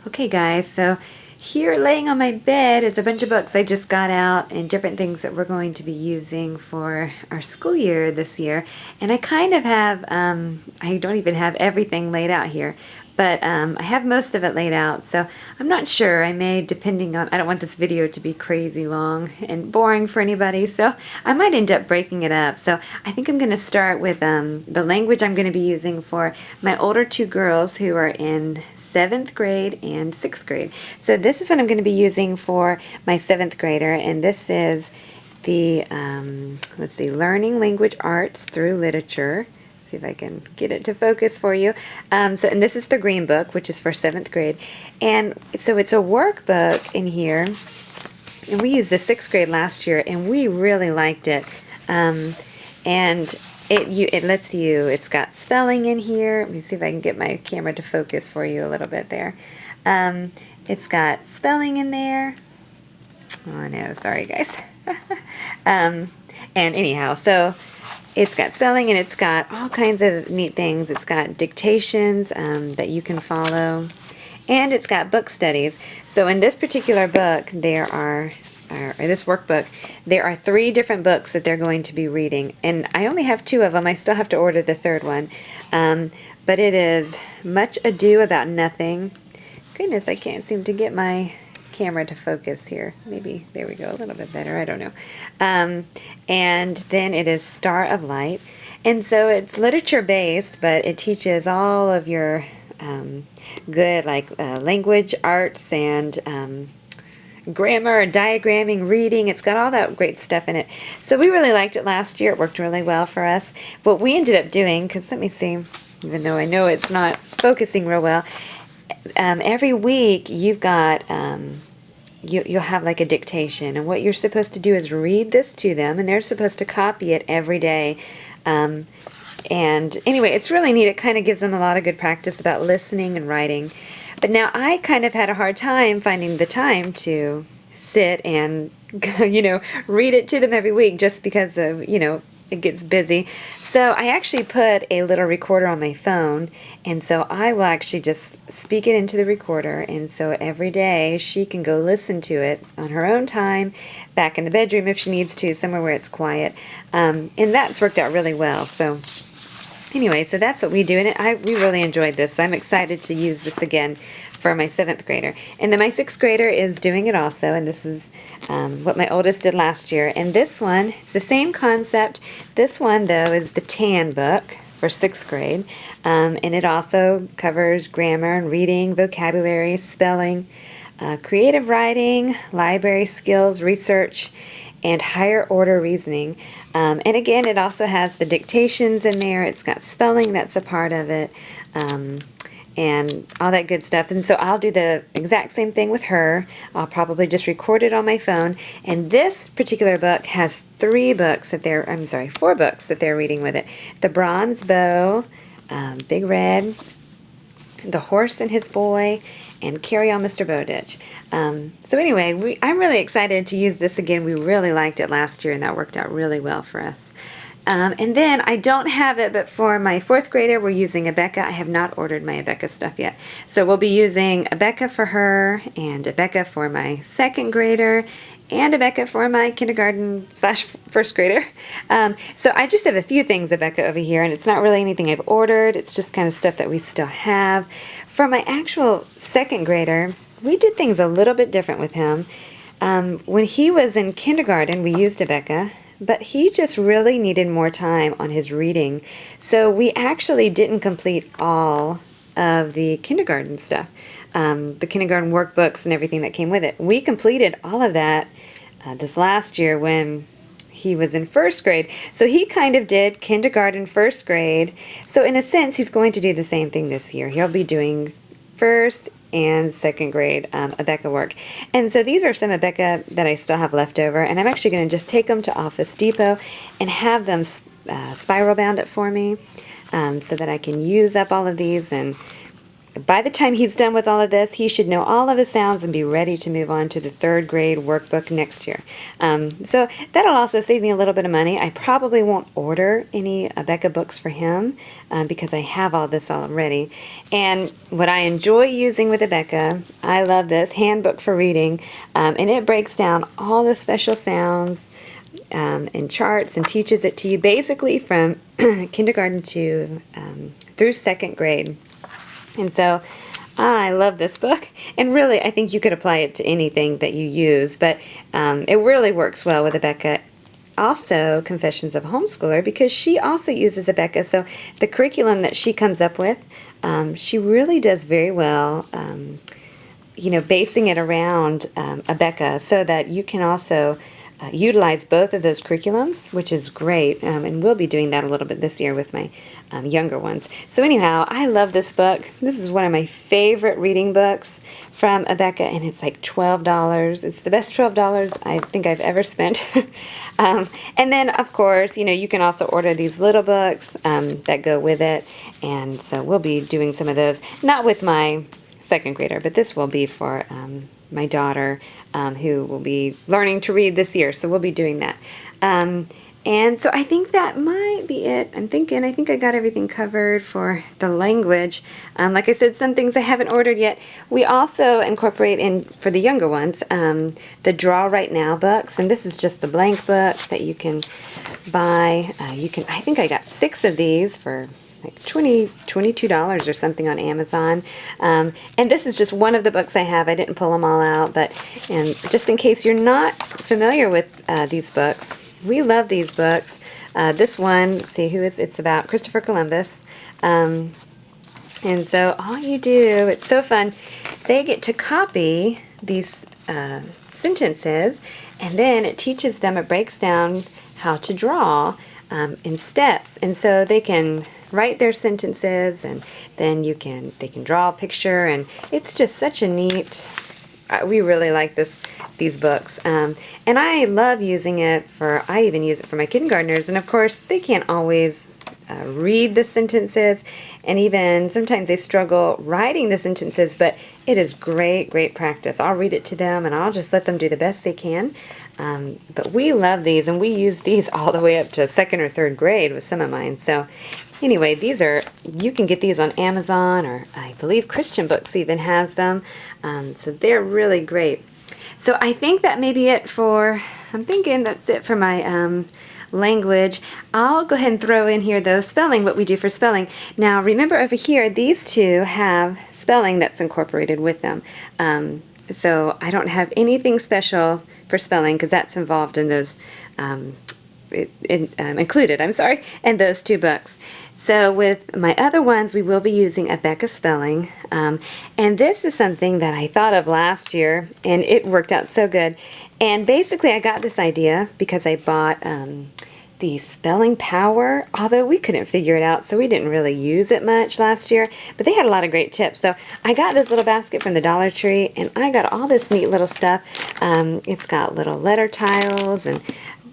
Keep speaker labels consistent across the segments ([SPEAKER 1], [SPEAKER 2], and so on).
[SPEAKER 1] Okay guys, so here laying on my bed is a bunch of books I just got out and different things that we're going to be using for our school year this year. And I kind of have, I don't even have everything laid out here, but I have most of it laid out. So I'm not sure, I may, depending on, I don't want this video to be crazy long and boring for anybody, so I might end up breaking it up. So I think I'm going to start with the language I'm going to be using for my older two girls who are in 7th grade and 6th grade. So this is what I'm going to be using for my 7th grader, and this is the, let's see, Learning Language Arts Through Literature. See if I can get it to focus for you. And this is the green book, which is for 7th grade. And so it's a workbook in here, and we used the 6th grade last year, and we really liked it. And it lets you, it's got spelling in here. Let me see if I can get my camera to focus for you a little bit there. It's got spelling in there. Oh no, sorry guys. And anyhow, so it's got spelling and it's got all kinds of neat things. It's got dictations that you can follow. And it's got book studies. So in this particular book, there are, or this workbook, there are 3 different books that they're going to be reading. And I only have 2 of them. I still have to order the 3rd one. But it is Much Ado About Nothing. Goodness, I can't seem to get my camera to focus here. Maybe, there we go, a little bit better. I don't know. And then it is Star of Light. And so it's literature based, but it teaches all of your good language arts and grammar, diagramming, reading. It's got all that great stuff in it. So we really liked it last year. It worked really well for us. What we ended up doing, because let me see, even though I know it's not focusing real well, every week you've got you'll have like a dictation, and what you're supposed to do is read this to them, and they're supposed to copy it every day. And anyway, it's really neat. It kind of gives them a lot of good practice about listening and writing. But now I kind of had a hard time finding the time to sit and, read it to them every week just because of, it gets busy. So I actually put a little recorder on my phone, and so I will actually just speak it into the recorder, and so every day she can go listen to it on her own time, back in the bedroom if she needs to, somewhere where it's quiet. And that's worked out really well. So anyway, so that's what we do, and we really enjoyed this, so I'm excited to use this again for my 7th grader. And then my 6th grader is doing it also, and this is what my oldest did last year. And this one, it's the same concept. This one, though, is the TAN book for 6th grade, and it also covers grammar and reading, vocabulary, spelling, creative writing, library skills, research, and higher order reasoning. And again, it also has the dictations in there. It's got spelling that's a part of it, and all that good stuff. And so I'll do the exact same thing with her. I'll probably just record it on my phone. And this particular book has 4 books that they're reading with it. The Bronze Bow, Big Red, The Horse and His Boy, and Carry On Mr. Bowditch. So anyway, I'm really excited to use this again. We really liked it last year, and that worked out really well for us. And then I don't have it, but for my 4th grader, we're using Abeka. I have not ordered my Abeka stuff yet. So we'll be using Abeka for her, and Abeka for my 2nd grader, and Abeka for my kindergarten/1st grader. So I just have a few things Abeka over here, and it's not really anything I've ordered. It's just kind of stuff that we still have. For my actual 2nd grader, we did things a little bit different with him. When he was in kindergarten, we used Abeka, but he just really needed more time on his reading. So we actually didn't complete all of the kindergarten stuff, the kindergarten workbooks and everything that came with it. We completed all of that this last year when he was in 1st grade. So he kind of did kindergarten, 1st grade. So in a sense, he's going to do the same thing this year. He'll be doing 1st and 2nd grade Abeka work. And so these are some Abeka that I still have left over, and I'm actually going to just take them to Office Depot and have them spiral bound it for me, so that I can use up all of these and by the time he's done with all of this, he should know all of his sounds and be ready to move on to the 3rd grade workbook next year. So that'll also save me a little bit of money. I probably won't order any Abeka books for him because I have all this already. And what I enjoy using with Abeka, I love this handbook for reading, and it breaks down all the special sounds and charts and teaches it to you basically from kindergarten to through 2nd grade. And so I love this book, and really I think you could apply it to anything that you use, but it really works well with Abeka. Also, Confessions of a Homeschooler, because she also uses Abeka, so the curriculum that she comes up with, she really does very well, basing it around Abeka so that you can also utilize both of those curriculums, which is great, and we'll be doing that a little bit this year with my younger ones. So anyhow, I love this book. This is one of my favorite reading books from Abeka, and it's like $12. It's the best $12 I think I've ever spent. And then, of course, you can also order these little books that go with it, and so we'll be doing some of those, not with my 2nd grader, but this will be for my daughter, who will be learning to read this year, so we'll be doing that. And so I think that might be it. I think I got everything covered for the language. Like I said, some things I haven't ordered yet. We also incorporate in, for the younger ones, the Draw Right Now books, and this is just the blank book that you can buy. I think I got 6 of these for like $22 or something on Amazon. And this is just one of the books I have. I didn't pull them all out, but just in case you're not familiar with these books, we love these books. This one, let's see, it's about Christopher Columbus. And so all you do, it's so fun, they get to copy these sentences, and then it teaches them, it breaks down how to draw in steps. And so they can write their sentences, and then they can draw a picture, and it's just such a neat, we really like these books. And I love using it I even use it for my kindergartners, and of course they can't always read the sentences, and even sometimes they struggle writing the sentences, but it is great practice. I'll read it to them, and I'll just let them do the best they can. But we love these, and we use these all the way up to 2nd or 3rd grade with some of mine. So anyway, you can get these on Amazon, or I believe Christian Books even has them. So they're really great. So I think that may be it I'm thinking that's it for my language. I'll go ahead and throw in here though spelling, what we do for spelling. Now remember over here, these two have spelling that's incorporated with them. So I don't have anything special for spelling because that's involved in those, included, in those 2 books. So with my other ones, we will be using Abeka spelling. And this is something that I thought of last year, and it worked out so good. And basically, I got this idea because I bought the Spelling Power, although we couldn't figure it out, so we didn't really use it much last year. But they had a lot of great tips. So I got this little basket from the Dollar Tree, and I got all this neat little stuff. It's got little letter tiles and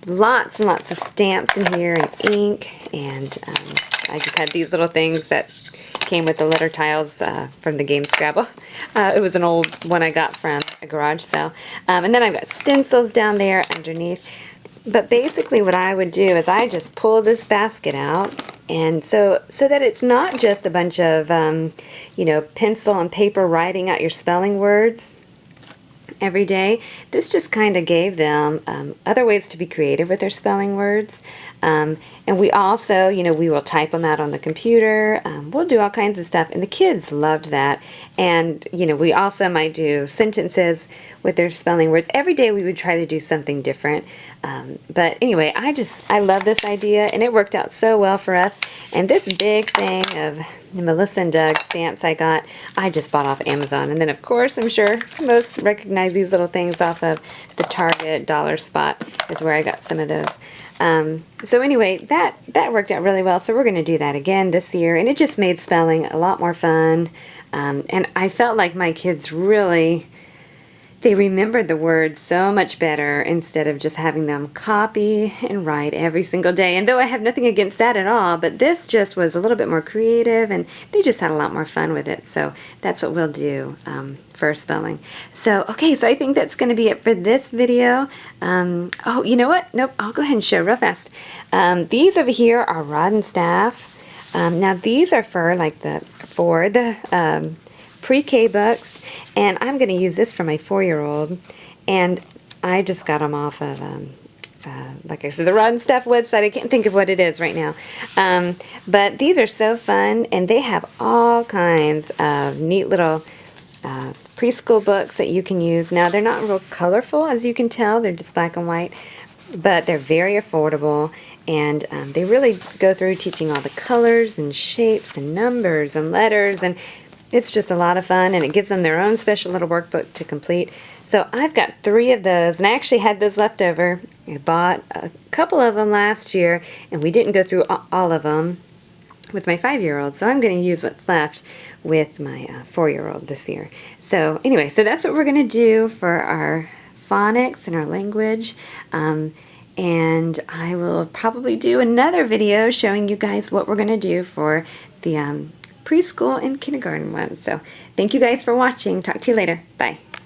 [SPEAKER 1] lots and lots of stamps in here and ink, and I just had these little things that came with the letter tiles from the game Scrabble. It was an old one I got from a garage sale. And then I've got stencils down there underneath. But basically what I would do is I just pull this basket out, and so that it's not just a bunch of, pencil and paper writing out your spelling words every day. This just kind of gave them other ways to be creative with their spelling words. And we also, we will type them out on the computer. We'll do all kinds of stuff. And the kids loved that. And, we also might do sentences with their spelling words. Every day we would try to do something different. But anyway, I love this idea, and it worked out so well for us. And this big thing of Melissa and Doug stamps I just bought off Amazon. And then, of course, I'm sure most recognize these little things off of the Target dollar spot is where I got some of those. So anyway, that worked out really well. So we're going to do that again this year. And it just made spelling a lot more fun. And I felt like my kids really, they remembered the words so much better instead of just having them copy and write every single day. And though I have nothing against that at all, but this just was a little bit more creative, and they just had a lot more fun with it. So that's what we'll do for spelling. So, okay, so I think that's going to be it for this video. Oh, you know what? Nope, I'll go ahead and show real fast. These over here are rod and staff. Now these are for the pre-K books, and I'm going to use this for my 4-year-old, and I just got them off of, like I said, the Rod and Staff website. I can't think of what it is right now, but these are so fun, and they have all kinds of neat little preschool books that you can use. Now they're not real colorful, as you can tell, they're just black and white, but they're very affordable. And they really go through teaching all the colors and shapes and numbers and letters, and it's just a lot of fun, and it gives them their own special little workbook to complete. So I've got 3 of those, and I actually had those left over. I bought a couple of them last year, and we didn't go through all of them with my 5-year-old, so I'm going to use what's left with my 4-year-old this year. So anyway, so that's what we're going to do for our phonics and our language. And I will probably do another video showing you guys what we're going to do for the preschool and kindergarten ones. So thank you guys for watching. Talk to you later. Bye.